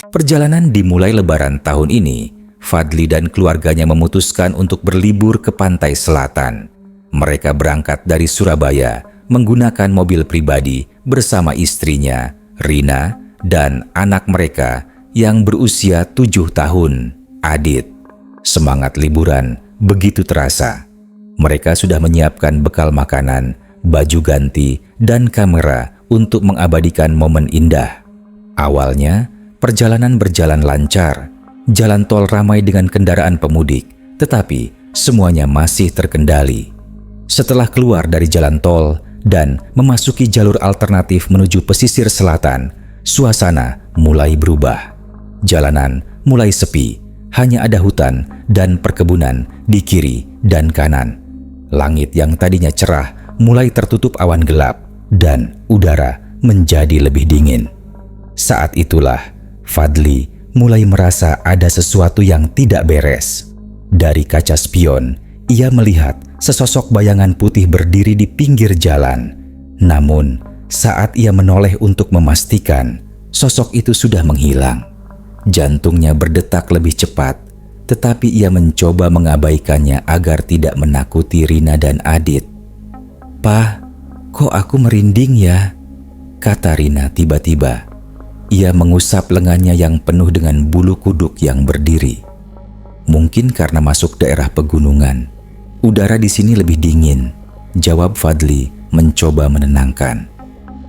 Perjalanan dimulai Lebaran tahun ini. Fadli dan keluarganya memutuskan untuk berlibur ke pantai selatan. Mereka berangkat dari Surabaya menggunakan mobil pribadi bersama istrinya, Rina, dan anak mereka yang berusia 7 tahun, Adit. Semangat liburan begitu terasa. Mereka sudah menyiapkan bekal makanan, baju ganti, dan kamera untuk mengabadikan momen indah. Awalnya, perjalanan berjalan lancar. Jalan tol ramai dengan kendaraan pemudik, tetapi semuanya masih terkendali. Setelah keluar dari jalan tol dan memasuki jalur alternatif menuju pesisir selatan, suasana mulai berubah. Jalanan mulai sepi, hanya ada hutan dan perkebunan di kiri dan kanan. Langit yang tadinya cerah mulai tertutup awan gelap dan udara menjadi lebih dingin. Saat itulah Fadli mulai merasa ada sesuatu yang tidak beres. Dari kaca spion, ia melihat sesosok bayangan putih berdiri di pinggir jalan. Namun, saat ia menoleh untuk memastikan, sosok itu sudah menghilang. Jantungnya berdetak lebih cepat, tetapi ia mencoba mengabaikannya agar tidak menakuti Rina dan Adit. "Pak, kok aku merinding ya?" kata Rina tiba-tiba. Ia mengusap lengannya yang penuh dengan bulu kuduk yang berdiri. "Mungkin karena masuk daerah pegunungan. Udara di sini lebih dingin," jawab Fadli mencoba menenangkan.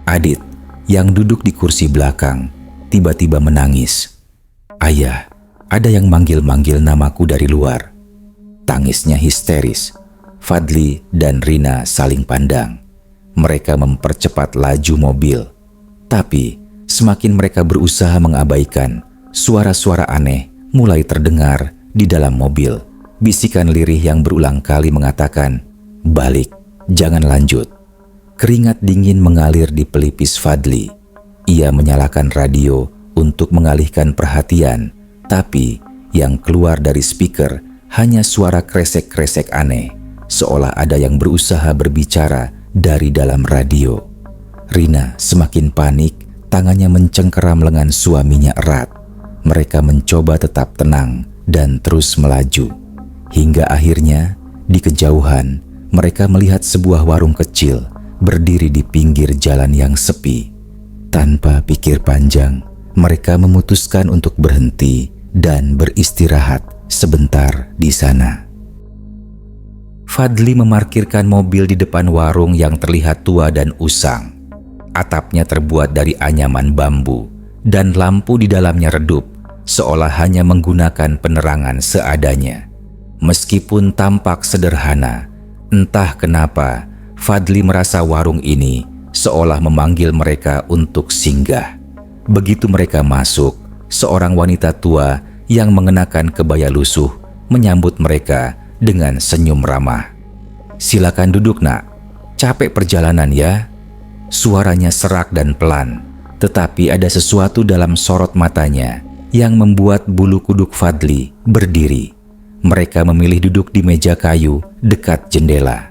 Adit yang duduk di kursi belakang tiba-tiba menangis. "Ayah, ada yang manggil-manggil namaku dari luar." Tangisnya histeris. Fadli dan Rina saling pandang. Mereka mempercepat laju mobil. Tapi semakin mereka berusaha mengabaikan, suara-suara aneh mulai terdengar di dalam mobil. Bisikan lirih yang berulang kali mengatakan, "Balik, jangan lanjut." Keringat dingin mengalir di pelipis Fadli. Ia menyalakan radio untuk mengalihkan perhatian, tapi yang keluar dari speaker hanya suara kresek-kresek aneh, seolah ada yang berusaha berbicara dari dalam radio. Rina semakin panik. Tangannya mencengkeram lengan suaminya erat. Mereka mencoba tetap tenang dan terus melaju. Hingga akhirnya, di kejauhan, mereka melihat sebuah warung kecil berdiri di pinggir jalan yang sepi. Tanpa pikir panjang, mereka memutuskan untuk berhenti dan beristirahat sebentar di sana. Fadli memarkirkan mobil di depan warung yang terlihat tua dan usang. Atapnya terbuat dari anyaman bambu dan lampu di dalamnya redup, seolah hanya menggunakan penerangan seadanya. Meskipun tampak sederhana, entah kenapa Fadli merasa warung ini seolah memanggil mereka untuk singgah. Begitu mereka masuk, seorang wanita tua yang mengenakan kebaya lusuh menyambut mereka dengan senyum ramah. "Silakan duduk, Nak. Capek perjalanan ya?" Suaranya serak dan pelan, tetapi ada sesuatu dalam sorot matanya yang membuat bulu kuduk Fadli berdiri. Mereka memilih duduk di meja kayu dekat jendela.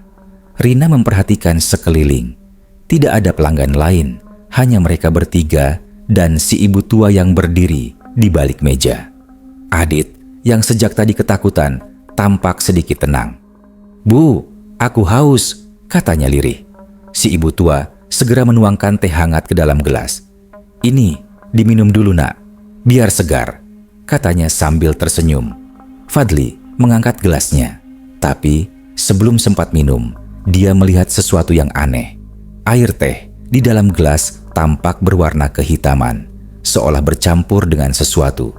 Rina memperhatikan sekeliling. Tidak ada pelanggan lain, hanya mereka bertiga dan si ibu tua yang berdiri di balik meja. Adit, yang sejak tadi ketakutan, tampak sedikit tenang. "Bu, aku haus," katanya lirih. Si ibu tua segera menuangkan teh hangat ke dalam gelas. "Ini, diminum dulu, Nak, biar segar," katanya sambil tersenyum. Fadli mengangkat gelasnya, tapi sebelum sempat minum, dia melihat sesuatu yang aneh. Air teh di dalam gelas tampak berwarna kehitaman, seolah bercampur dengan sesuatu.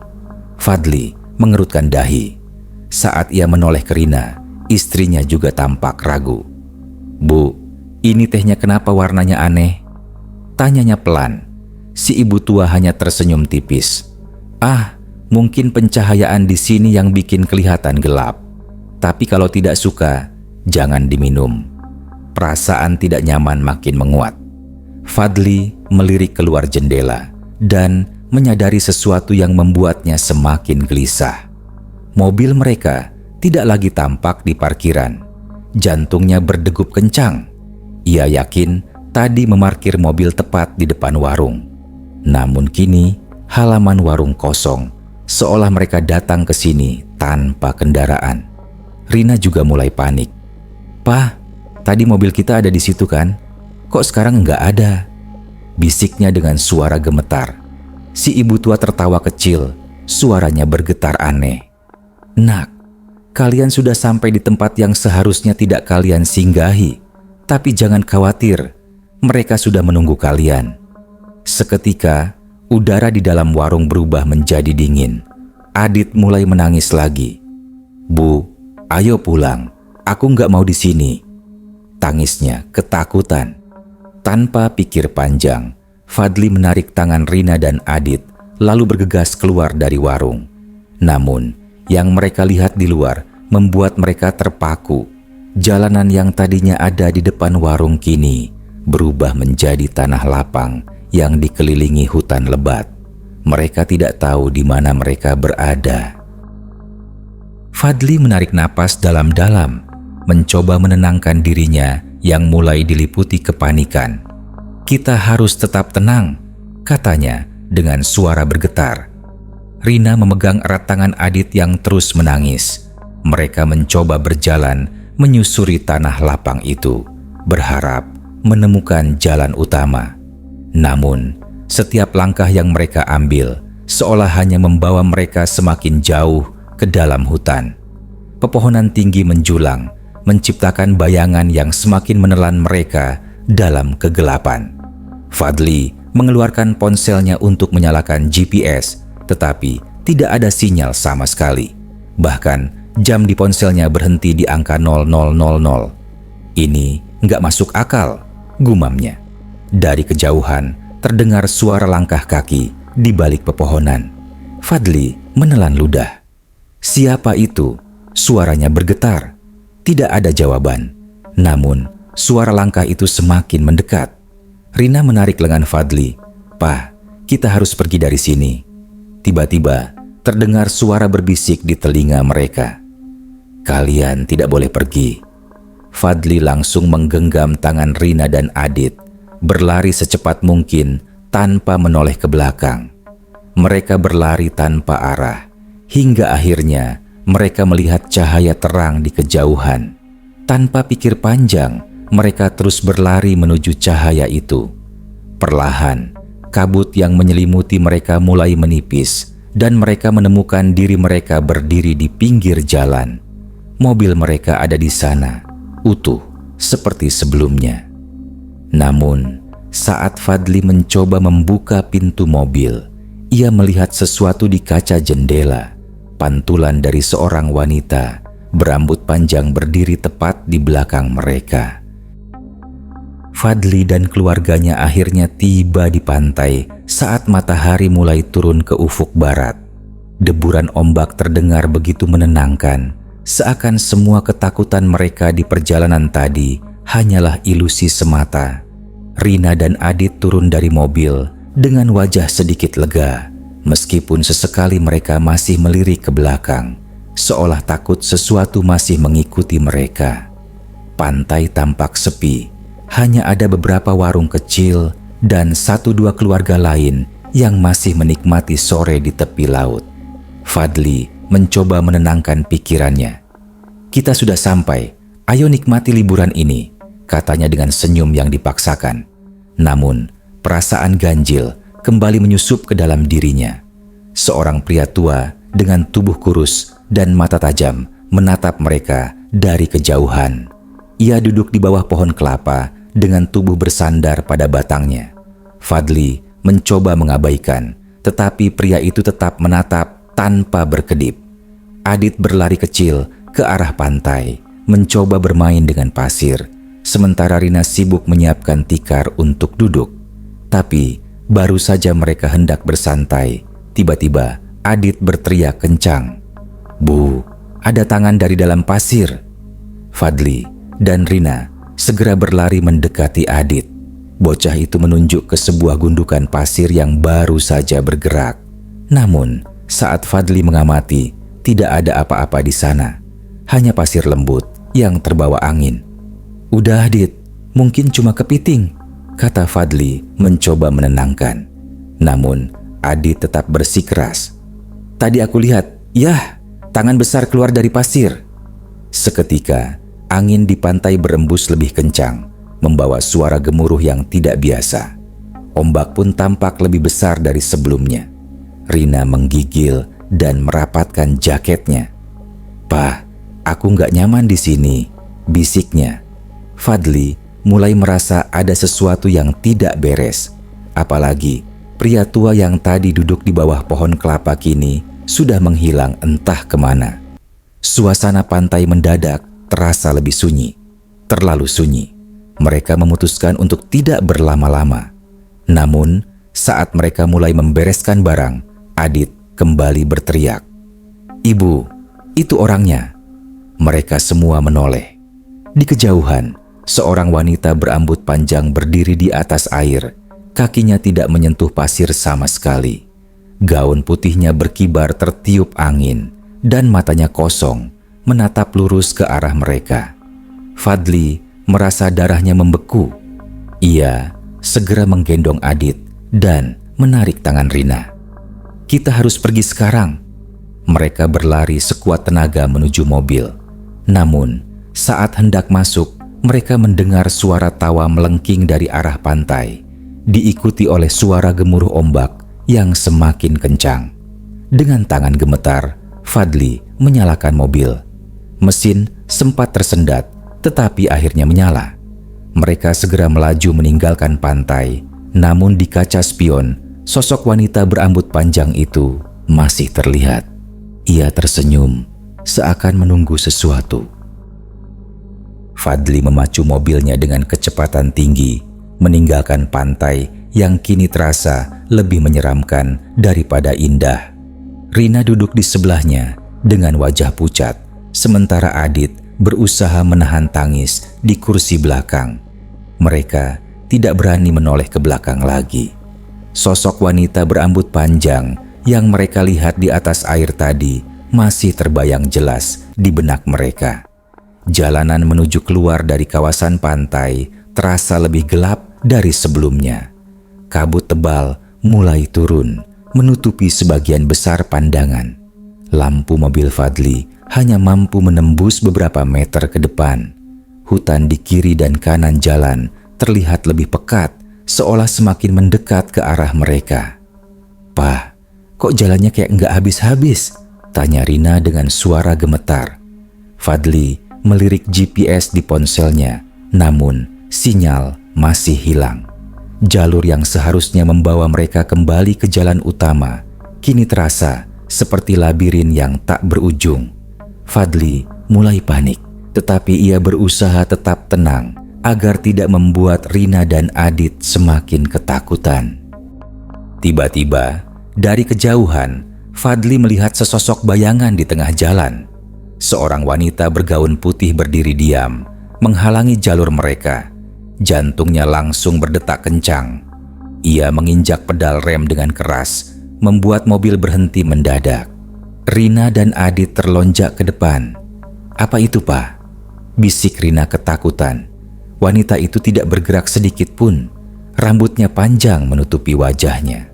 Fadli mengerutkan dahi. Saat ia menoleh ke Rina, istrinya juga tampak ragu. "Bu, ini tehnya kenapa warnanya aneh?" tanyanya pelan. Si ibu tua hanya tersenyum tipis. "Ah, mungkin pencahayaan di sini yang bikin kelihatan gelap. Tapi kalau tidak suka, jangan diminum." Perasaan tidak nyaman makin menguat. Fadli melirik keluar jendela dan menyadari sesuatu yang membuatnya semakin gelisah. Mobil mereka tidak lagi tampak di parkiran. Jantungnya berdegup kencang. Ia yakin tadi memarkir mobil tepat di depan warung. Namun kini halaman warung kosong, seolah mereka datang ke sini tanpa kendaraan. Rina juga mulai panik. "Pak, tadi mobil kita ada di situ kan? Kok sekarang nggak ada?" bisiknya dengan suara gemetar. Si ibu tua tertawa kecil, suaranya bergetar aneh. "Nak, kalian sudah sampai di tempat yang seharusnya tidak kalian singgahi. Tapi jangan khawatir, mereka sudah menunggu kalian." Seketika, udara di dalam warung berubah menjadi dingin. Adit mulai menangis lagi. "Bu, ayo pulang. Aku nggak mau di sini." Tangisnya ketakutan. Tanpa pikir panjang, Fadli menarik tangan Rina dan Adit, lalu bergegas keluar dari warung. Namun, yang mereka lihat di luar membuat mereka terpaku. Jalanan yang tadinya ada di depan warung kini berubah menjadi tanah lapang yang dikelilingi hutan lebat. Mereka tidak tahu di mana mereka berada. Fadli menarik napas dalam-dalam, mencoba menenangkan dirinya yang mulai diliputi kepanikan. "Kita harus tetap tenang," katanya dengan suara bergetar. Rina memegang erat tangan Adit yang terus menangis. Mereka mencoba berjalan menyusuri tanah lapang itu, berharap menemukan jalan utama. Namun, setiap langkah yang mereka ambil seolah hanya membawa mereka semakin jauh ke dalam hutan. Pepohonan tinggi menjulang, menciptakan bayangan yang semakin menelan mereka dalam kegelapan. Fadli mengeluarkan ponselnya untuk menyalakan GPS, tetapi tidak ada sinyal sama sekali. Bahkan, jam di ponselnya berhenti di angka 0000. "Ini nggak masuk akal," gumamnya. Dari kejauhan, terdengar suara langkah kaki di balik pepohonan. Fadli menelan ludah. "Siapa itu?" Suaranya bergetar. Tidak ada jawaban. Namun, suara langkah itu semakin mendekat. Rina menarik lengan Fadli. "Pak, kita harus pergi dari sini." Tiba-tiba, terdengar suara berbisik di telinga mereka. "Kalian tidak boleh pergi." Fadli langsung menggenggam tangan Rina dan Adit, berlari secepat mungkin tanpa menoleh ke belakang. Mereka berlari tanpa arah, hingga akhirnya mereka melihat cahaya terang di kejauhan. Tanpa pikir panjang, mereka terus berlari menuju cahaya itu. Perlahan, kabut yang menyelimuti mereka mulai menipis, dan mereka menemukan diri mereka berdiri di pinggir jalan. Mobil mereka ada di sana, utuh seperti sebelumnya. Namun, saat Fadli mencoba membuka pintu mobil, ia melihat sesuatu di kaca jendela. Pantulan dari seorang wanita berambut panjang berdiri tepat di belakang mereka. Fadli dan keluarganya akhirnya tiba di pantai saat matahari mulai turun ke ufuk barat. Deburan ombak terdengar begitu menenangkan, seakan semua ketakutan mereka di perjalanan tadi hanyalah ilusi semata. Rina dan Adit turun dari mobil dengan wajah sedikit lega, meskipun sesekali mereka masih melirik ke belakang, seolah takut sesuatu masih mengikuti mereka. Pantai tampak sepi, hanya ada beberapa warung kecil dan 1-2 keluarga lain yang masih menikmati sore di tepi laut. Fadli mencoba menenangkan pikirannya. "Kita sudah sampai, ayo nikmati liburan ini," katanya dengan senyum yang dipaksakan. Namun, perasaan ganjil kembali menyusup ke dalam dirinya. Seorang pria tua dengan tubuh kurus dan mata tajam menatap mereka dari kejauhan. Ia duduk di bawah pohon kelapa dengan tubuh bersandar pada batangnya. Fadli mencoba mengabaikan, tetapi pria itu tetap menatap tanpa berkedip. Adit berlari kecil ke arah pantai, mencoba bermain dengan pasir, sementara Rina sibuk menyiapkan tikar untuk duduk. Tapi baru saja mereka hendak bersantai, tiba-tiba Adit berteriak kencang, "Bu, ada tangan dari dalam pasir." Fadli dan Rina segera berlari mendekati Adit. Bocah itu menunjuk ke sebuah gundukan pasir yang baru saja bergerak. Namun, saat Fadli mengamati, tidak ada apa-apa di sana. Hanya pasir lembut yang terbawa angin. "Udah Adit, mungkin cuma kepiting," kata Fadli mencoba menenangkan. Namun, Adit tetap bersikeras. "Tadi aku lihat, yah, tangan besar keluar dari pasir." Seketika, angin di pantai berembus lebih kencang, membawa suara gemuruh yang tidak biasa. Ombak pun tampak lebih besar dari sebelumnya. Rina menggigil dan merapatkan jaketnya. "Pak, aku nggak nyaman di sini," bisiknya. Fadli mulai merasa ada sesuatu yang tidak beres. Apalagi pria tua yang tadi duduk di bawah pohon kelapa kini sudah menghilang entah kemana. Suasana pantai mendadak terasa lebih sunyi. Terlalu sunyi. Mereka memutuskan untuk tidak berlama-lama. Namun, saat mereka mulai membereskan barang, Adit kembali berteriak, "Ibu, itu orangnya." Mereka semua menoleh. Di kejauhan, seorang wanita berambut panjang berdiri di atas air. Kakinya tidak menyentuh pasir sama sekali. Gaun putihnya berkibar tertiup angin, dan matanya kosong, menatap lurus ke arah mereka. Fadli merasa darahnya membeku. Ia segera menggendong Adit dan menarik tangan Rina. "Kita harus pergi sekarang." Mereka berlari sekuat tenaga menuju mobil. Namun, saat hendak masuk, mereka mendengar suara tawa melengking dari arah pantai, diikuti oleh suara gemuruh ombak yang semakin kencang. Dengan tangan gemetar, Fadli menyalakan mobil. Mesin sempat tersendat, tetapi akhirnya menyala. Mereka segera melaju meninggalkan pantai, namun di kaca spion, sosok wanita berambut panjang itu masih terlihat. Ia tersenyum, seakan menunggu sesuatu. Fadli memacu mobilnya dengan kecepatan tinggi, meninggalkan pantai yang kini terasa lebih menyeramkan daripada indah. Rina duduk di sebelahnya dengan wajah pucat, sementara Adit berusaha menahan tangis di kursi belakang. Mereka tidak berani menoleh ke belakang lagi. Sosok wanita berambut panjang yang mereka lihat di atas air tadi masih terbayang jelas di benak mereka. Jalanan menuju keluar dari kawasan pantai terasa lebih gelap dari sebelumnya. Kabut tebal mulai turun, menutupi sebagian besar pandangan. Lampu mobil Fadli hanya mampu menembus beberapa meter ke depan. Hutan di kiri dan kanan jalan terlihat lebih pekat, seolah semakin mendekat ke arah mereka. "Pak, kok jalannya kayak nggak habis-habis?" tanya Rina dengan suara gemetar. Fadli melirik GPS di ponselnya, namun sinyal masih hilang. Jalur yang seharusnya membawa mereka kembali ke jalan utama kini terasa seperti labirin yang tak berujung. Fadli mulai panik, tetapi ia berusaha tetap tenang agar tidak membuat Rina dan Adit semakin ketakutan. Tiba-tiba, dari kejauhan, Fadli melihat sesosok bayangan di tengah jalan. Seorang wanita bergaun putih berdiri diam, menghalangi jalur mereka. Jantungnya langsung berdetak kencang. Ia menginjak pedal rem dengan keras, membuat mobil berhenti mendadak. Rina dan Adit terlonjak ke depan. "Apa itu, Pak?" bisik Rina ketakutan. Wanita itu tidak bergerak sedikit pun. Rambutnya panjang menutupi wajahnya.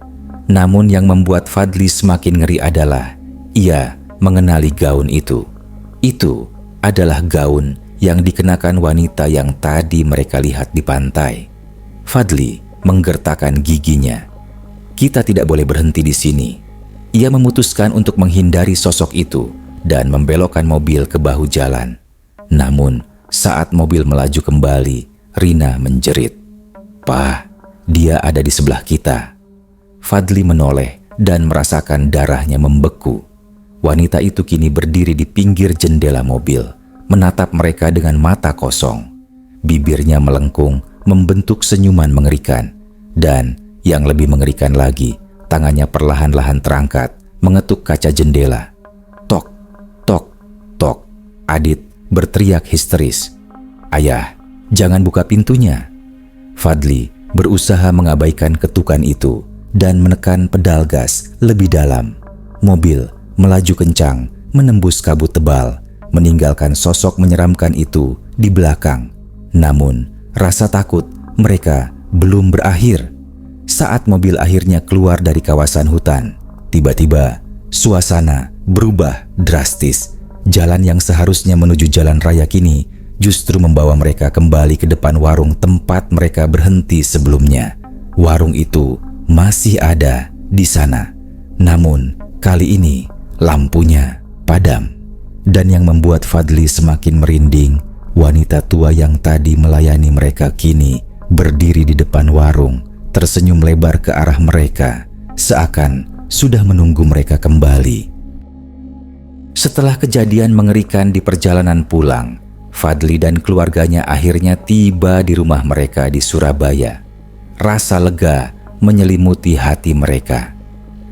Namun yang membuat Fadli semakin ngeri adalah ia mengenali gaun itu. Itu adalah gaun yang dikenakan wanita yang tadi mereka lihat di pantai. Fadli menggertakkan giginya. "Kita tidak boleh berhenti di sini." Ia memutuskan untuk menghindari sosok itu dan membelokkan mobil ke bahu jalan. Namun, saat mobil melaju kembali, Rina menjerit, "Pak, dia ada di sebelah kita." Fadli menoleh dan merasakan darahnya membeku. Wanita itu kini berdiri di pinggir jendela mobil, menatap mereka dengan mata kosong. Bibirnya melengkung, membentuk senyuman mengerikan. Dan yang lebih mengerikan lagi, tangannya perlahan-lahan terangkat, mengetuk kaca jendela. Tok, tok, tok. Adit berteriak histeris. "Ayah, jangan buka pintunya." Fadli berusaha mengabaikan ketukan itu dan menekan pedal gas lebih dalam. Mobil melaju kencang, menembus kabut tebal, meninggalkan sosok menyeramkan itu di belakang. Namun, rasa takut mereka belum berakhir. Saat mobil akhirnya keluar dari kawasan hutan, tiba-tiba suasana berubah drastis. Jalan yang seharusnya menuju jalan raya kini justru membawa mereka kembali ke depan warung tempat mereka berhenti sebelumnya. Warung itu masih ada di sana, namun kali ini lampunya padam. Dan yang membuat Fadli semakin merinding, wanita tua yang tadi melayani mereka kini berdiri di depan warung, tersenyum lebar ke arah mereka, seakan sudah menunggu mereka kembali. Setelah kejadian mengerikan di perjalanan pulang, Fadli dan keluarganya akhirnya tiba di rumah mereka di Surabaya. Rasa lega menyelimuti hati mereka.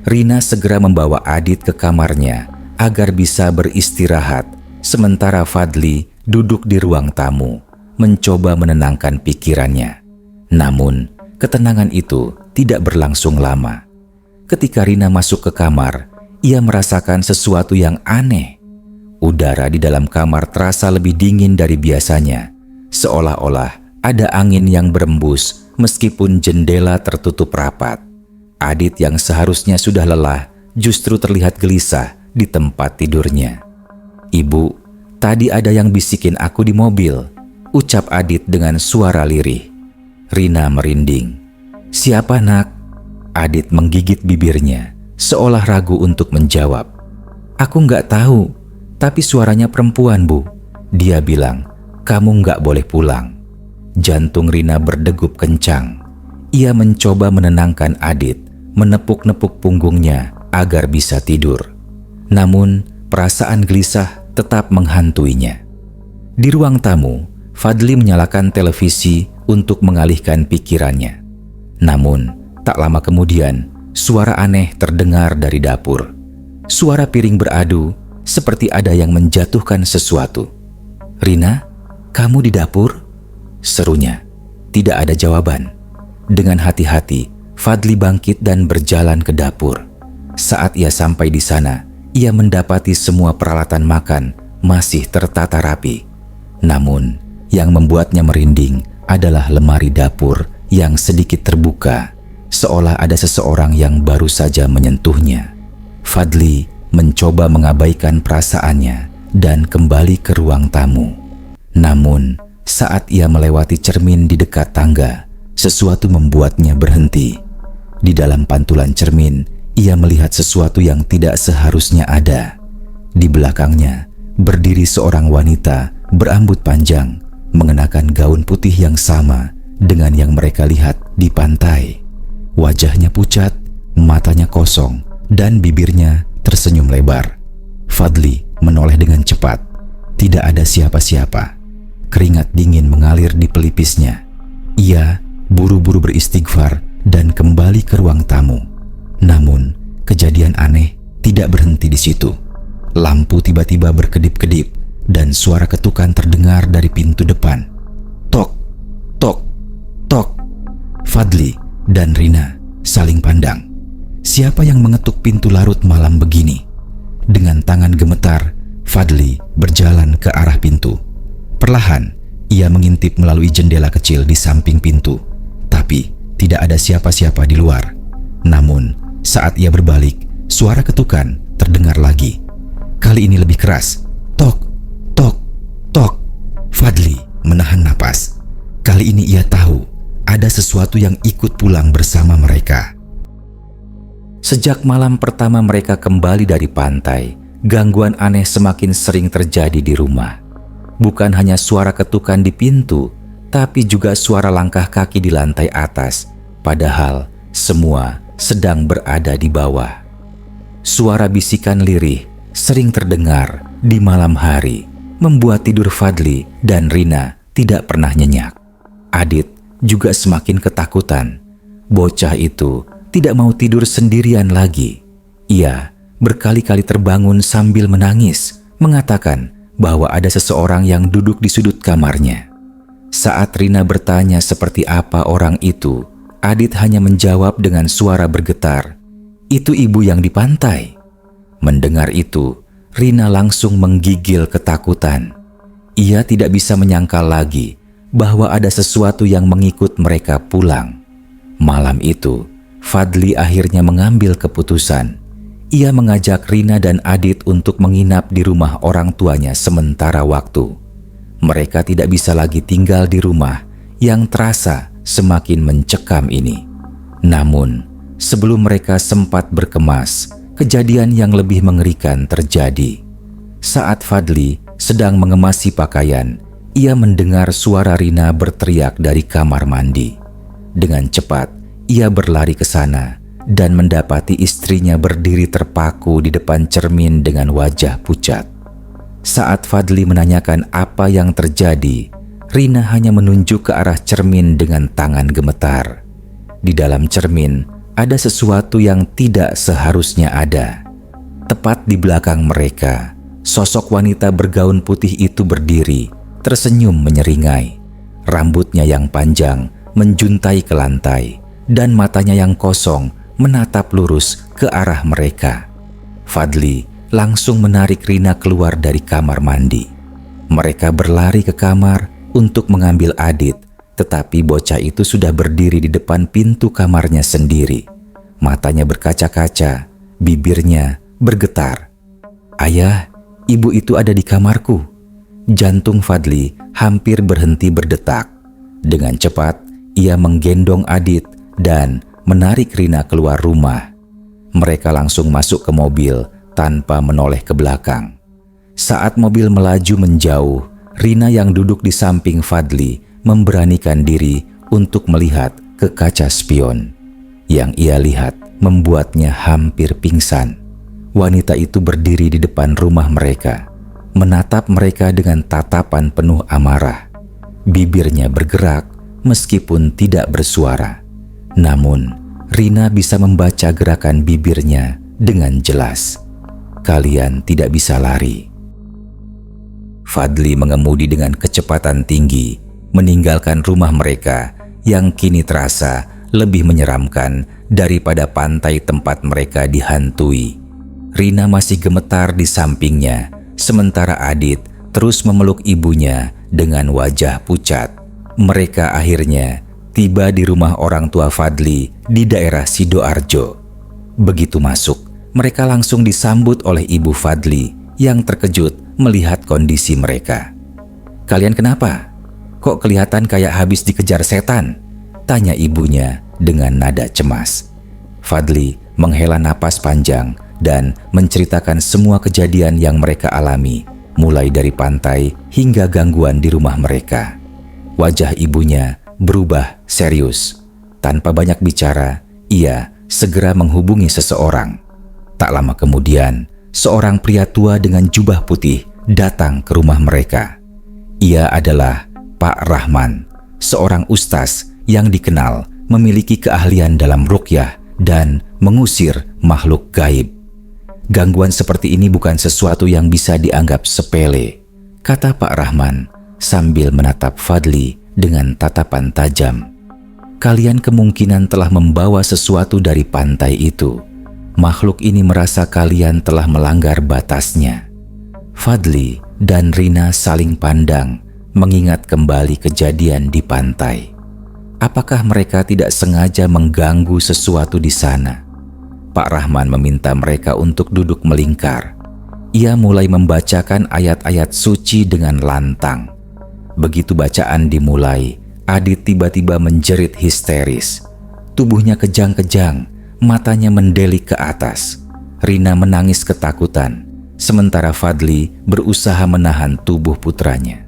Rina segera membawa Adit ke kamarnya agar bisa beristirahat, sementara Fadli duduk di ruang tamu, mencoba menenangkan pikirannya. Namun, ketenangan itu tidak berlangsung lama. Ketika Rina masuk ke kamar, ia merasakan sesuatu yang aneh. Udara di dalam kamar terasa lebih dingin dari biasanya, seolah-olah ada angin yang berembus meskipun jendela tertutup rapat. Adit yang seharusnya sudah lelah justru terlihat gelisah di tempat tidurnya. "Ibu, tadi ada yang bisikin aku di mobil," ucap Adit dengan suara lirih. Rina merinding. "Siapa, Nak?" Adit menggigit bibirnya, seolah ragu untuk menjawab. "Aku nggak tahu, tapi suaranya perempuan, Bu. Dia bilang, kamu nggak boleh pulang." Jantung Rina berdegup kencang. Ia mencoba menenangkan Adit, menepuk-nepuk punggungnya agar bisa tidur. Namun, perasaan gelisah tetap menghantuinya. Di ruang tamu, Fadli menyalakan televisi untuk mengalihkan pikirannya. Namun, tak lama kemudian, suara aneh terdengar dari dapur. Suara piring beradu, seperti ada yang menjatuhkan sesuatu. "Rina, kamu di dapur?" serunya. Tidak ada jawaban. Dengan hati-hati, Fadli bangkit dan berjalan ke dapur. Saat ia sampai di sana, ia mendapati semua peralatan makan masih tertata rapi. Namun, yang membuatnya merinding adalah lemari dapur yang sedikit terbuka, seolah ada seseorang yang baru saja menyentuhnya. Fadli mencoba mengabaikan perasaannya dan kembali ke ruang tamu. Namun, saat ia melewati cermin di dekat tangga, sesuatu membuatnya berhenti. Di dalam pantulan cermin, ia melihat sesuatu yang tidak seharusnya ada. Di belakangnya, berdiri seorang wanita berambut panjang, mengenakan gaun putih yang sama dengan yang mereka lihat di pantai. Wajahnya pucat, matanya kosong, dan bibirnya tersenyum lebar. Fadli menoleh dengan cepat. Tidak ada siapa-siapa. Keringat dingin mengalir di pelipisnya. Ia buru-buru beristighfar dan kembali ke ruang tamu. Namun, kejadian aneh tidak berhenti di situ. Lampu tiba-tiba berkedip-kedip dan suara ketukan terdengar dari pintu depan. Tok, tok, tok. Fadli dan Rina saling pandang. Siapa yang mengetuk pintu larut malam begini? Dengan tangan gemetar, Fadli berjalan ke arah pintu. Perlahan, ia mengintip melalui jendela kecil di samping pintu. Tapi, tidak ada siapa-siapa di luar. Namun, saat ia berbalik, suara ketukan terdengar lagi. Kali ini lebih keras. Tok, tok, tok. Fadli menahan napas. Kali ini ia tahu ada sesuatu yang ikut pulang bersama mereka. Sejak malam pertama mereka kembali dari pantai, gangguan aneh semakin sering terjadi di rumah. Bukan hanya suara ketukan di pintu, tapi juga suara langkah kaki di lantai atas, padahal semua sedang berada di bawah. Suara bisikan lirih sering terdengar di malam hari, membuat tidur Fadli dan Rina tidak pernah nyenyak. Adit juga semakin ketakutan. Bocah itu tidak mau tidur sendirian lagi. Ia berkali-kali terbangun sambil menangis, mengatakan bahwa ada seseorang yang duduk di sudut kamarnya. Saat Rina bertanya seperti apa orang itu, Adit hanya menjawab dengan suara bergetar, "Itu ibu yang di pantai." Mendengar itu, Rina langsung menggigil ketakutan. Ia tidak bisa menyangkal lagi bahwa ada sesuatu yang mengikut mereka pulang. Malam itu, Fadli akhirnya mengambil keputusan. Ia mengajak Rina dan Adit untuk menginap di rumah orang tuanya sementara waktu. Mereka tidak bisa lagi tinggal di rumah yang terasa semakin mencekam ini. Namun, sebelum mereka sempat berkemas, kejadian yang lebih mengerikan terjadi. Saat Fadli sedang mengemasi pakaian, ia mendengar suara Rina berteriak dari kamar mandi. Dengan cepat, ia berlari ke sana dan mendapati istrinya berdiri terpaku di depan cermin dengan wajah pucat. Saat Fadli menanyakan apa yang terjadi, Rina hanya menunjuk ke arah cermin dengan tangan gemetar. Di dalam cermin ada sesuatu yang tidak seharusnya ada. Tepat di belakang mereka, sosok wanita bergaun putih itu berdiri, tersenyum menyeringai. Rambutnya yang panjang menjuntai ke lantai, dan matanya yang kosong menatap lurus ke arah mereka. Fadli langsung menarik Rina keluar dari kamar mandi. Mereka berlari ke kamar untuk mengambil Adit, tetapi bocah itu sudah berdiri di depan pintu kamarnya sendiri. Matanya berkaca-kaca, bibirnya bergetar. "Ayah, ibu itu ada di kamarku." Jantung Fadli hampir berhenti berdetak. Dengan cepat, ia menggendong Adit dan menarik Rina keluar rumah. Mereka langsung masuk ke mobil tanpa menoleh ke belakang. Saat mobil melaju menjauh, Rina yang duduk di samping Fadli memberanikan diri untuk melihat ke kaca spion. Yang ia lihat membuatnya hampir pingsan. Wanita itu berdiri di depan rumah mereka, menatap mereka dengan tatapan penuh amarah. Bibirnya bergerak meskipun tidak bersuara. Namun, Rina bisa membaca gerakan bibirnya dengan jelas. "Kalian tidak bisa lari." Fadli mengemudi dengan kecepatan tinggi, meninggalkan rumah mereka yang kini terasa lebih menyeramkan daripada pantai tempat mereka dihantui. Rina masih gemetar di sampingnya, sementara Adit terus memeluk ibunya dengan wajah pucat. Mereka akhirnya tiba di rumah orang tua Fadli di daerah Sidoarjo. Begitu masuk, mereka langsung disambut oleh ibu Fadli yang terkejut melihat kondisi mereka. "Kalian kenapa? Kok kelihatan kayak habis dikejar setan?" tanya ibunya dengan nada cemas. Fadli menghela napas panjang dan menceritakan semua kejadian yang mereka alami, mulai dari pantai hingga gangguan di rumah mereka. Wajah ibunya berubah serius. Tanpa banyak bicara, ia segera menghubungi seseorang. Tak lama kemudian, seorang pria tua dengan jubah putih datang ke rumah mereka. Ia adalah Pak Rahman, seorang ustaz yang dikenal memiliki keahlian dalam ruqyah dan mengusir makhluk gaib. "Gangguan seperti ini bukan sesuatu yang bisa dianggap sepele," kata Pak Rahman sambil menatap Fadli dengan tatapan tajam. "Kalian kemungkinan telah membawa sesuatu dari pantai itu. Makhluk ini merasa kalian telah melanggar batasnya." Fadli dan Rina saling pandang, mengingat kembali kejadian di pantai. Apakah mereka tidak sengaja mengganggu sesuatu di sana? Pak Rahman meminta mereka untuk duduk melingkar. Ia mulai membacakan ayat-ayat suci dengan lantang. Begitu bacaan dimulai, Adit tiba-tiba menjerit histeris. Tubuhnya kejang-kejang, matanya mendelik ke atas. Rina menangis ketakutan, sementara Fadli berusaha menahan tubuh putranya.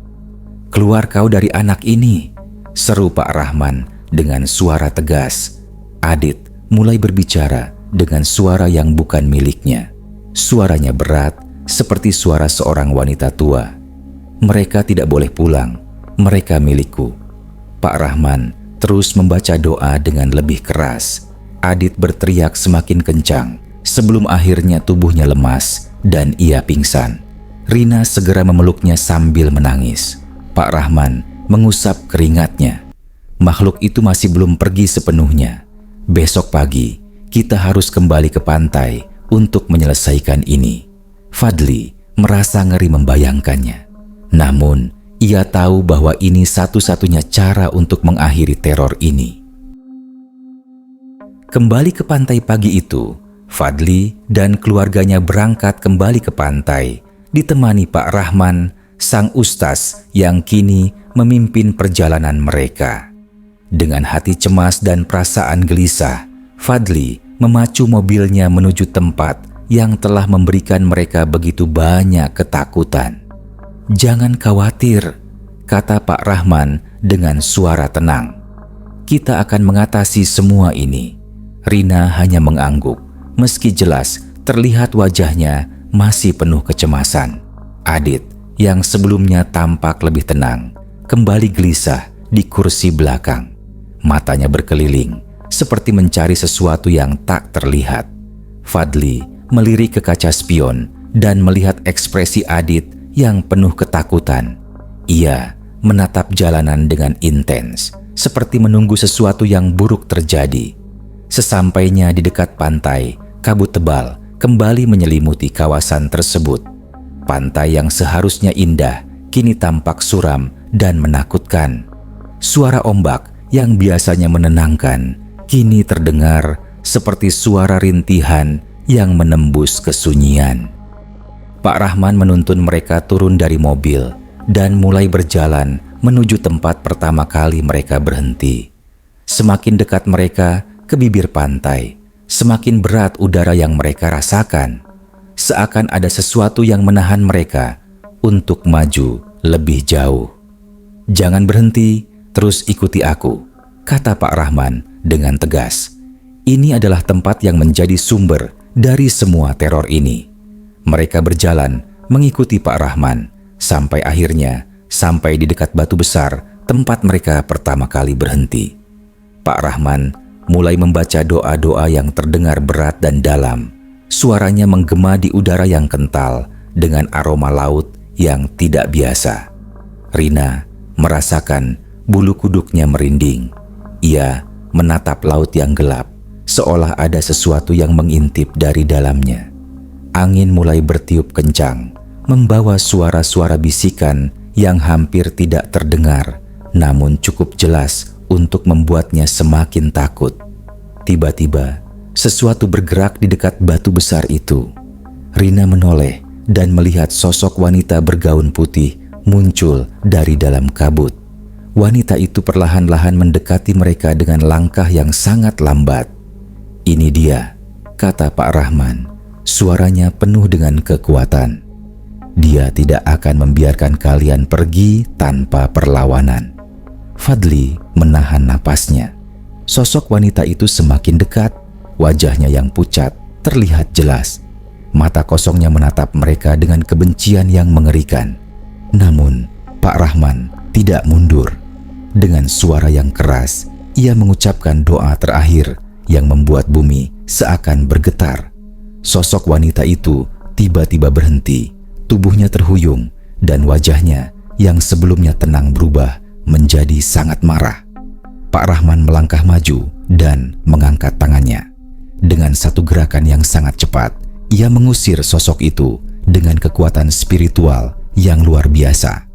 "Keluar kau dari anak ini," seru Pak Rahman dengan suara tegas. Adit mulai berbicara dengan suara yang bukan miliknya. Suaranya berat seperti suara seorang wanita tua. "Mereka tidak boleh pulang, mereka milikku." Pak Rahman terus membaca doa dengan lebih keras. Adit berteriak semakin kencang sebelum akhirnya tubuhnya lemas dan ia pingsan. Rina segera memeluknya sambil menangis. Pak Rahman mengusap keringatnya. "Makhluk itu masih belum pergi sepenuhnya. Besok pagi kita harus kembali ke pantai untuk menyelesaikan ini." Fadli merasa ngeri membayangkannya. Namun, ia tahu bahwa ini satu-satunya cara untuk mengakhiri teror ini. Kembali ke pantai pagi itu, Fadli dan keluarganya berangkat kembali ke pantai, ditemani Pak Rahman, sang ustaz yang kini memimpin perjalanan mereka. Dengan hati cemas dan perasaan gelisah, Fadli memacu mobilnya menuju tempat yang telah memberikan mereka begitu banyak ketakutan. "Jangan khawatir," kata Pak Rahman dengan suara tenang. "Kita akan mengatasi semua ini." Rina hanya mengangguk, meski jelas terlihat wajahnya masih penuh kecemasan. Adit, yang sebelumnya tampak lebih tenang, kembali gelisah di kursi belakang. Matanya berkeliling, seperti mencari sesuatu yang tak terlihat. Fadli melirik ke kaca spion dan melihat ekspresi Adit yang penuh ketakutan. Ia menatap jalanan dengan intens, seperti menunggu sesuatu yang buruk terjadi. Sesampainya di dekat pantai, kabut tebal kembali menyelimuti kawasan tersebut. Pantai yang seharusnya indah kini tampak suram dan menakutkan. Suara ombak yang biasanya menenangkan kini terdengar seperti suara rintihan yang menembus kesunyian. Pak Rahman menuntun mereka turun dari mobil dan mulai berjalan menuju tempat pertama kali mereka berhenti. Semakin dekat mereka ke bibir pantai, semakin berat udara yang mereka rasakan. Seakan ada sesuatu yang menahan mereka untuk maju lebih jauh. "Jangan berhenti, terus ikuti aku," kata Pak Rahman dengan tegas. Ini adalah tempat yang menjadi sumber dari semua teror ini. Mereka berjalan mengikuti Pak Rahman sampai akhirnya sampai di dekat batu besar tempat mereka pertama kali berhenti. Pak Rahman mulai membaca doa-doa yang terdengar berat dan dalam. Suaranya menggema di udara yang kental dengan aroma laut yang tidak biasa. Rina merasakan bulu kuduknya merinding. Ia menatap laut yang gelap, seolah ada sesuatu yang mengintip dari dalamnya. Angin mulai bertiup kencang, membawa suara-suara bisikan yang hampir tidak terdengar, namun cukup jelas untuk membuatnya semakin takut. Tiba-tiba, sesuatu bergerak di dekat batu besar itu. Rina menoleh dan melihat sosok wanita bergaun putih muncul dari dalam kabut. Wanita itu perlahan-lahan mendekati mereka dengan langkah yang sangat lambat. "Ini dia," kata Pak Rahman. Suaranya penuh dengan kekuatan. "Dia tidak akan membiarkan kalian pergi tanpa perlawanan." Fadli menahan napasnya. Sosok wanita itu semakin dekat, wajahnya yang pucat terlihat jelas. Mata kosongnya menatap mereka dengan kebencian yang mengerikan. Namun, Pak Rahman tidak mundur. Dengan suara yang keras, ia mengucapkan doa terakhir yang membuat bumi seakan bergetar. Sosok wanita itu tiba-tiba berhenti, tubuhnya terhuyung, dan wajahnya yang sebelumnya tenang berubah menjadi sangat marah. Pak Rahman melangkah maju dan mengangkat tangannya. Dengan satu gerakan yang sangat cepat, ia mengusir sosok itu dengan kekuatan spiritual yang luar biasa.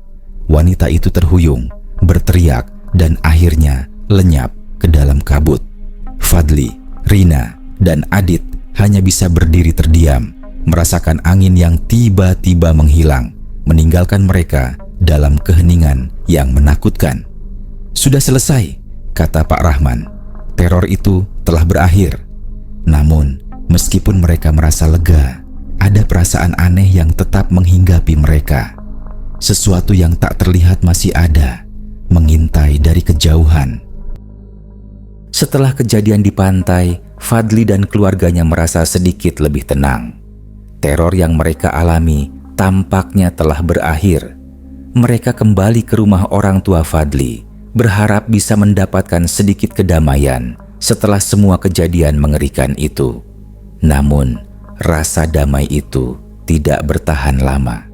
Wanita itu terhuyung, berteriak, dan akhirnya lenyap ke dalam kabut. Fadli, Rina, dan Adit hanya bisa berdiri terdiam, merasakan angin yang tiba-tiba menghilang, meninggalkan mereka dalam keheningan yang menakutkan. "Sudah selesai," kata Pak Rahman. "Teror itu telah berakhir." Namun, meskipun mereka merasa lega, ada perasaan aneh yang tetap menghinggapi mereka. Sesuatu yang tak terlihat masih ada, mengintai dari kejauhan. Setelah kejadian di pantai, Fadli dan keluarganya merasa sedikit lebih tenang. Teror yang mereka alami tampaknya telah berakhir. Mereka kembali ke rumah orang tua Fadli, berharap bisa mendapatkan sedikit kedamaian setelah semua kejadian mengerikan itu. Namun, rasa damai itu tidak bertahan lama.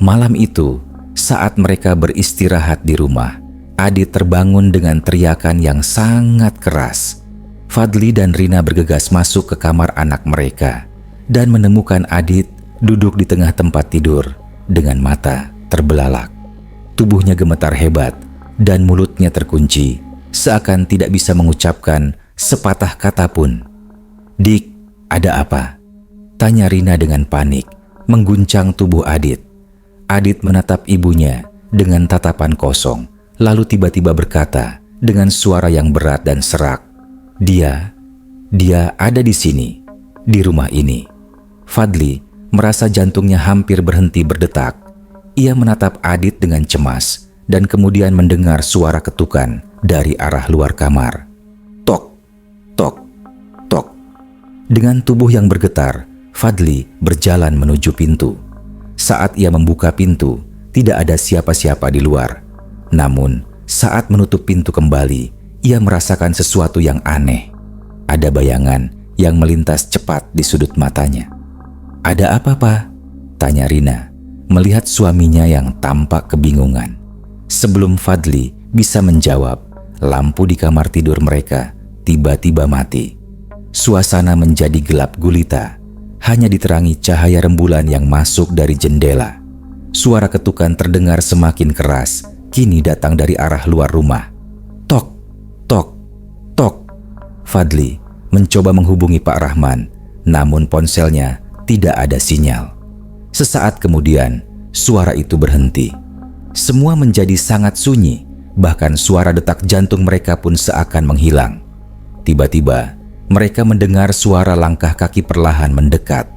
Malam itu, saat mereka beristirahat di rumah, Adit terbangun dengan teriakan yang sangat keras. Fadli dan Rina bergegas masuk ke kamar anak mereka dan menemukan Adit duduk di tengah tempat tidur dengan mata terbelalak. Tubuhnya gemetar hebat dan mulutnya terkunci, seakan tidak bisa mengucapkan sepatah kata pun. "Dik, ada apa?" tanya Rina dengan panik, mengguncang tubuh Adit. Adit menatap ibunya dengan tatapan kosong, lalu tiba-tiba berkata dengan suara yang berat dan serak, Dia ada di sini, di rumah ini." Fadli merasa jantungnya hampir berhenti berdetak. Ia menatap Adit dengan cemas dan kemudian mendengar suara ketukan dari arah luar kamar. Tok, tok, tok. Dengan tubuh yang bergetar, Fadli berjalan menuju pintu. Saat ia membuka pintu, tidak ada siapa-siapa di luar. Namun, saat menutup pintu kembali, ia merasakan sesuatu yang aneh. Ada bayangan yang melintas cepat di sudut matanya. "Ada apa, Pak?" tanya Rina, melihat suaminya yang tampak kebingungan. Sebelum Fadli bisa menjawab, lampu di kamar tidur mereka tiba-tiba mati. Suasana menjadi gelap gulita, hanya diterangi cahaya rembulan yang masuk dari jendela. Suara ketukan terdengar semakin keras, kini datang dari arah luar rumah. Tok, tok, tok. Fadli mencoba menghubungi Pak Rahman, namun ponselnya tidak ada sinyal. Sesaat kemudian, suara itu berhenti. Semua menjadi sangat sunyi, bahkan suara detak jantung mereka pun seakan menghilang. Tiba-tiba, mereka mendengar suara langkah kaki perlahan mendekat.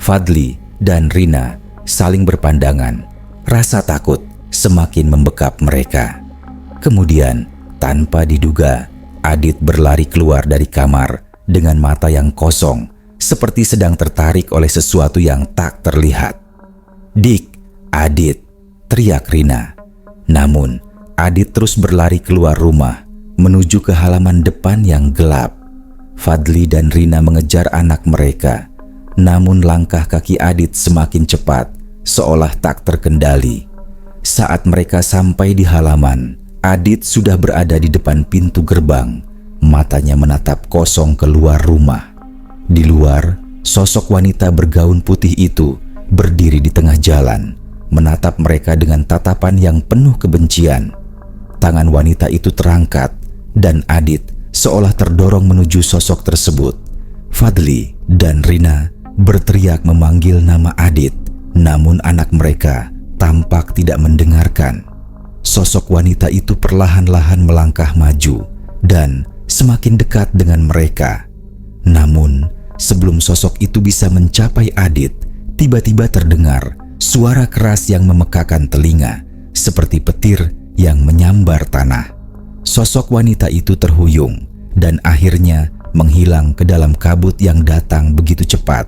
Fadli dan Rina saling berpandangan. Rasa takut semakin membekap mereka. Kemudian, tanpa diduga, Adit berlari keluar dari kamar dengan mata yang kosong, seperti sedang tertarik oleh sesuatu yang tak terlihat. "Dik, Adit!" teriak Rina. Namun, Adit terus berlari keluar rumah, menuju ke halaman depan yang gelap. Fadli dan Rina mengejar anak mereka, namun langkah kaki Adit semakin cepat, seolah tak terkendali. Saat mereka sampai di halaman, Adit sudah berada di depan pintu gerbang, matanya menatap kosong keluar rumah. Di luar, sosok wanita bergaun putih itu berdiri di tengah jalan, menatap mereka dengan tatapan yang penuh kebencian. Tangan wanita itu terangkat, dan Adit seolah terdorong menuju sosok tersebut. Fadli dan Rina berteriak memanggil nama Adit, namun anak mereka tampak tidak mendengarkan. Sosok wanita itu perlahan-lahan melangkah maju dan semakin dekat dengan mereka. Namun, sebelum sosok itu bisa mencapai Adit, tiba-tiba terdengar suara keras yang memekakan telinga, seperti petir yang menyambar tanah. Sosok wanita itu terhuyung dan akhirnya menghilang ke dalam kabut yang datang begitu cepat.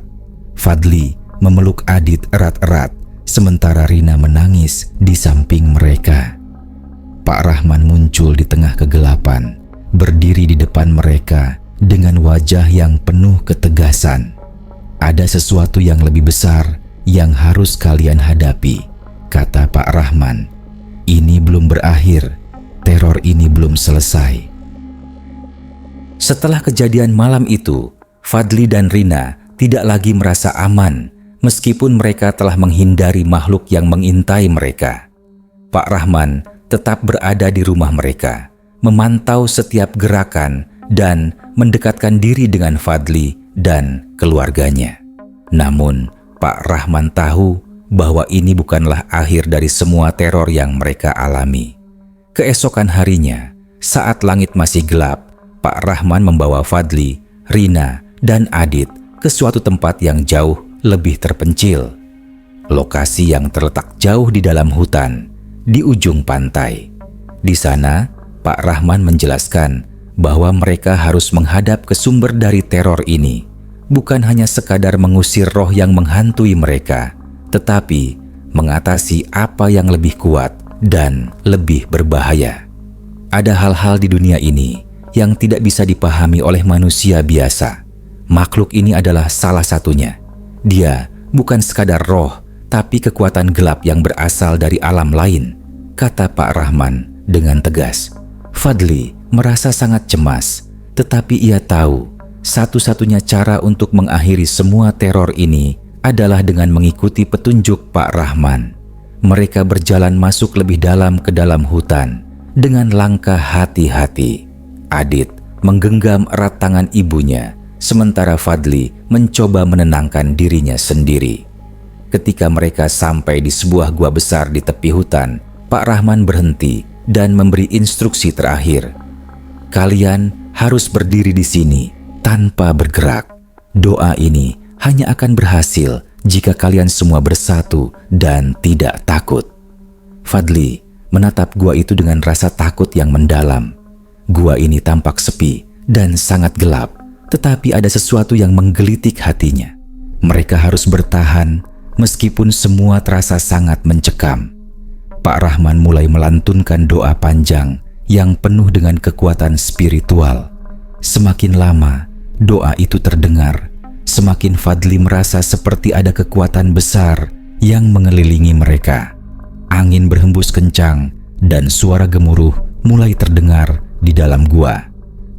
Fadli memeluk Adit erat-erat, sementara Rina menangis di samping mereka. Pak Rahman muncul di tengah kegelapan, berdiri di depan mereka dengan wajah yang penuh ketegasan. "Ada sesuatu yang lebih besar yang harus kalian hadapi," kata Pak Rahman. "Ini belum berakhir. Teror ini belum selesai." Setelah kejadian malam itu, Fadli dan Rina tidak lagi merasa aman meskipun mereka telah menghindari makhluk yang mengintai mereka. Pak Rahman tetap berada di rumah mereka, memantau setiap gerakan dan mendekatkan diri dengan Fadli dan keluarganya. Namun, Pak Rahman tahu bahwa ini bukanlah akhir dari semua teror yang mereka alami. Keesokan harinya, saat langit masih gelap, Pak Rahman membawa Fadli, Rina, dan Adit ke suatu tempat yang jauh lebih terpencil. Lokasi yang terletak jauh di dalam hutan, di ujung pantai. Di sana, Pak Rahman menjelaskan bahwa mereka harus menghadap ke sumber dari teror ini, bukan hanya sekadar mengusir roh yang menghantui mereka, tetapi mengatasi apa yang lebih kuat dan lebih berbahaya. Ada hal-hal di dunia ini yang tidak bisa dipahami oleh manusia biasa. Makhluk ini adalah salah satunya. Dia bukan sekadar roh, tapi kekuatan gelap yang berasal dari alam lain, kata Pak Rahman dengan tegas. Fadli merasa sangat cemas, tetapi ia tahu satu-satunya cara untuk mengakhiri semua teror ini adalah dengan mengikuti petunjuk Pak Rahman. Mereka berjalan masuk lebih dalam ke dalam hutan dengan langkah hati-hati. Adit menggenggam erat tangan ibunya, sementara Fadli mencoba menenangkan dirinya sendiri. Ketika mereka sampai di sebuah gua besar di tepi hutan, Pak Rahman berhenti dan memberi instruksi terakhir. Kalian harus berdiri di sini tanpa bergerak. Doa ini hanya akan berhasil jika kalian semua bersatu dan tidak takut. Fadli menatap gua itu dengan rasa takut yang mendalam. Gua ini tampak sepi dan sangat gelap, tetapi ada sesuatu yang menggelitik hatinya. Mereka harus bertahan meskipun semua terasa sangat mencekam. Pak Rahman mulai melantunkan doa panjang yang penuh dengan kekuatan spiritual. Semakin lama doa itu terdengar, semakin Fadli merasa seperti ada kekuatan besar yang mengelilingi mereka. Angin berhembus kencang dan suara gemuruh mulai terdengar di dalam gua.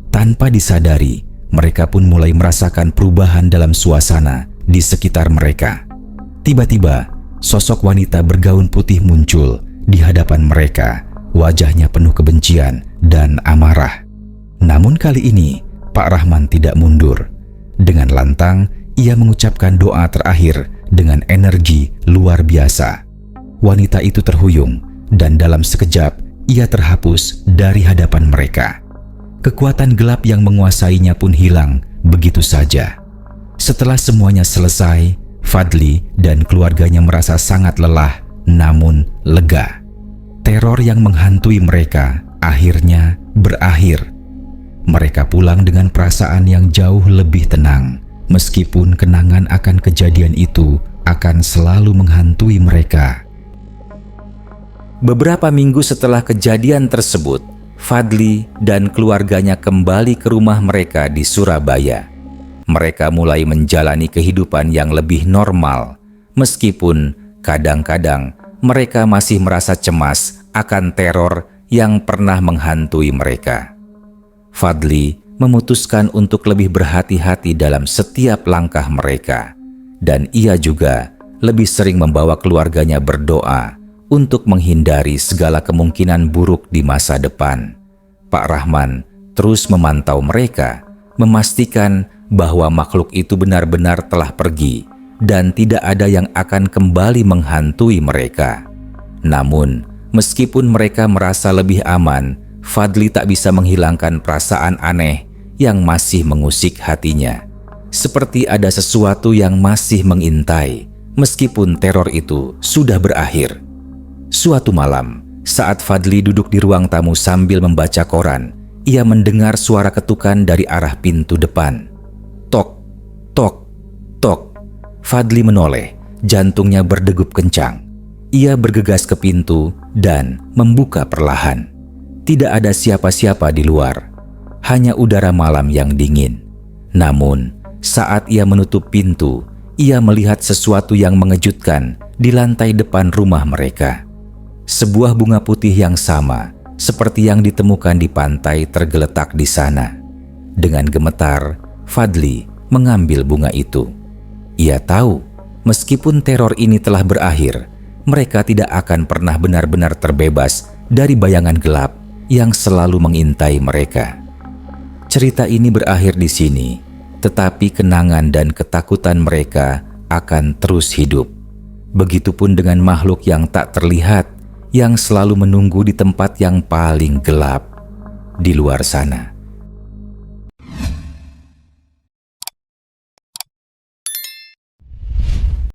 Tanpa disadari, mereka pun mulai merasakan perubahan dalam suasana di sekitar mereka. Tiba-tiba, sosok wanita bergaun putih muncul di hadapan mereka. Wajahnya penuh kebencian dan amarah. Namun kali ini, Pak Rahman tidak mundur. Dengan lantang, ia mengucapkan doa terakhir dengan energi luar biasa. Wanita itu terhuyung dan dalam sekejap ia terhapus dari hadapan mereka. Kekuatan gelap yang menguasainya pun hilang begitu saja. Setelah semuanya selesai, Fadli dan keluarganya merasa sangat lelah namun lega. Teror yang menghantui mereka akhirnya berakhir. Mereka pulang dengan perasaan yang jauh lebih tenang, meskipun kenangan akan kejadian itu akan selalu menghantui mereka. Beberapa minggu setelah kejadian tersebut, Fadli dan keluarganya kembali ke rumah mereka di Surabaya. Mereka mulai menjalani kehidupan yang lebih normal, meskipun kadang-kadang mereka masih merasa cemas akan teror yang pernah menghantui mereka. Fadli memutuskan untuk lebih berhati-hati dalam setiap langkah mereka, dan ia juga lebih sering membawa keluarganya berdoa untuk menghindari segala kemungkinan buruk di masa depan. Pak Rahman terus memantau mereka, memastikan bahwa makhluk itu benar-benar telah pergi dan tidak ada yang akan kembali menghantui mereka. Namun, meskipun mereka merasa lebih aman, Fadli tak bisa menghilangkan perasaan aneh yang masih mengusik hatinya. Seperti ada sesuatu yang masih mengintai, meskipun teror itu sudah berakhir. Suatu malam, saat Fadli duduk di ruang tamu sambil membaca koran, ia mendengar suara ketukan dari arah pintu depan. Tok, tok, tok. Fadli menoleh, jantungnya berdegup kencang. Ia bergegas ke pintu dan membuka perlahan. Tidak ada siapa-siapa di luar, hanya udara malam yang dingin. Namun, saat ia menutup pintu, ia melihat sesuatu yang mengejutkan di lantai depan rumah mereka. Sebuah bunga putih yang sama seperti yang ditemukan di pantai tergeletak di sana. Dengan gemetar, Fadli mengambil bunga itu. Ia tahu, meskipun teror ini telah berakhir, mereka tidak akan pernah benar-benar terbebas dari bayangan gelap yang selalu mengintai mereka. Cerita ini berakhir di sini, tetapi kenangan dan ketakutan mereka akan terus hidup. Begitupun dengan makhluk yang tak terlihat, yang selalu menunggu di tempat yang paling gelap di luar sana.